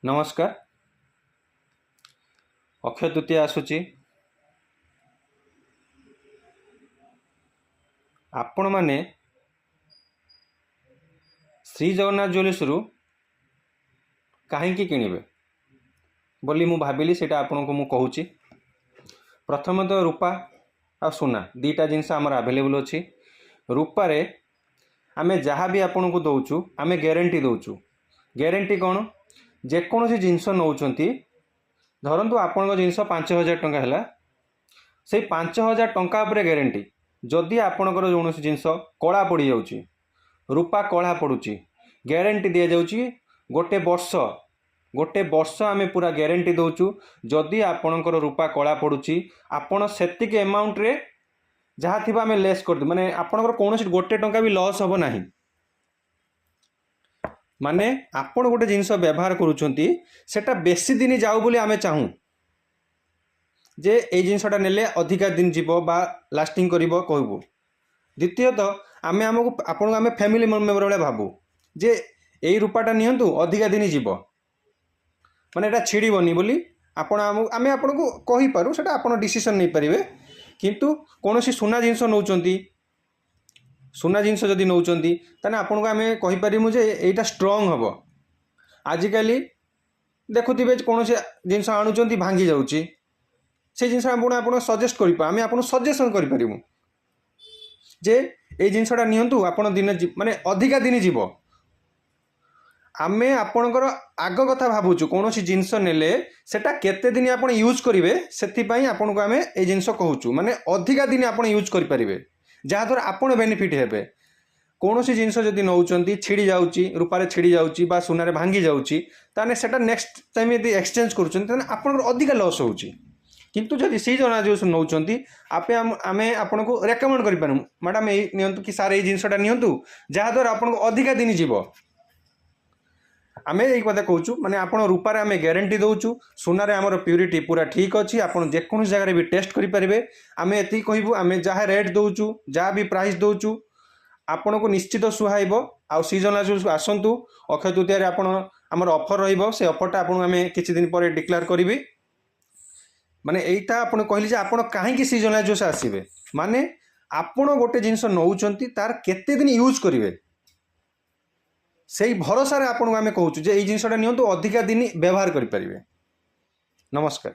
नमस्कार। अक्षय तृतीया आसूची आपण माने श्री जगन्नाथ ज्वेलर्स रु कहीं किणवे बोली मु भाविली सेटा आपन को मु कहूची। प्रथम तो रूपा आ सुना दीटा जिनस आमर अवेलेबल अच्छी। रूपा रे आमे जहाँ भी आपन को दौचु आमे ग्यारंटी दौचु। ग्यारंटी कौन जेकोसी जिनस नौचंती धरतु आपण जिनस 5000 टंका है से 5000 टंका उपरे ग्यारंटी। जदि आपणकर कौन जिनस कला पड़ जाऊँगी रूपा कला पड़ुची ग्यारंटी दि जाऊँगी गोटे वर्ष आमे पूरा ग्यारंटी दौचु। जदि आपणकर रूपा कला पड़ुची आपण सेतिक अमाउंट रे जहाँ थी आम लेस कर माने आपणकर कौन गोटे टंका भी लॉस हम ना। माने आपण गोटे जिनस व्यवहार करुँचे सेटा बेसी दिन जाऊ बोली आमे चाहूँ जे ए जिनसटा नेले अधिका दिन जीव बा लास्टिंग करिवो कहबो। द्वितीयतः आमे आमको आपन आमे फैमिली मेंबर वाले भाबू जे एई रूपाटा नियंतु अधिका दिन जीव माने एटा छिड़ीबनी बोली आपण आमे आपन को कहि पारू सेटा आपण डिसीजन नै परिबे। किंतु कोनोसी सुना जिनस नौचंती सुना जिनस जदि नौचंती ताने आपन को आमे कहि परिमु जे एटा स्ट्रांग हबो। आजिकली देखुथिबे कोनोसी जिनस आणुचंती भांगी जाउची से जिनस आपण सजेस्ट करिपा आमे आपण सजेशन करि परिमु जे ए जिनसटा नियंतु आपण दिन माने अधिका दिन जीव। आमे आपणकर आग कथा भाबुचु कोनोसी जिनस नेले सेटा केते दिन आपण यूज करिवे सेति पई आपण को आमे ए जिनस कहूचु माने अधिका दिन आपण यूज करि परिवे जहाँ द्वारा आपण बेनिफिट हेबे। कोनोसी जिनस जदि नौचंती छिड़ी जाउची रूपारे छिड़ी जाउची बा सुनारे भांगी जाउची ताने सेटा नेक्स्ट टाइम यदि एक्सचेंज करूचंती ताने आपणकर अधिका लॉस होउची। किंतु जदि सी जना जो नौचंती आपे आमे आपण को रेकमेंड करि पारु मैडम ए नियंतु कि सारे ए जिनसटा नियंतु जहाँ द्वारा आपण को अधिका दिन जीव। आमे एक कथा कहूँ माने आपण रूपारे आमे ग्यारंटी दौचु सुनारे आमर प्यूरिटी पूरा ठीक अच्छी आपण जेकोसी जगह भी टेस्ट करेंगे। आमे एति कहबू आमे जहाँ रेट दौचु जहाँ भी प्राइस दौचु आपण को निश्चित सुहाइब। आ सीजन आसतु अक्षय तृतीया आपण आमर ऑफर रहिबो से ऑफरटा आपण आमे किछि दिन पर डिक्लेयर करिवि। माने एइटा आपण कहली जे आपण काहेकि सीजन जोस आसीबे माने आपण गोटे जिनस नौचंती तार केते दिन यूज करिवे से भरोसा रे आपण आमे कहूँ जे एई जिनसटा नियंतु अधिका दिन व्यवहार करि परिवे। नमस्कार।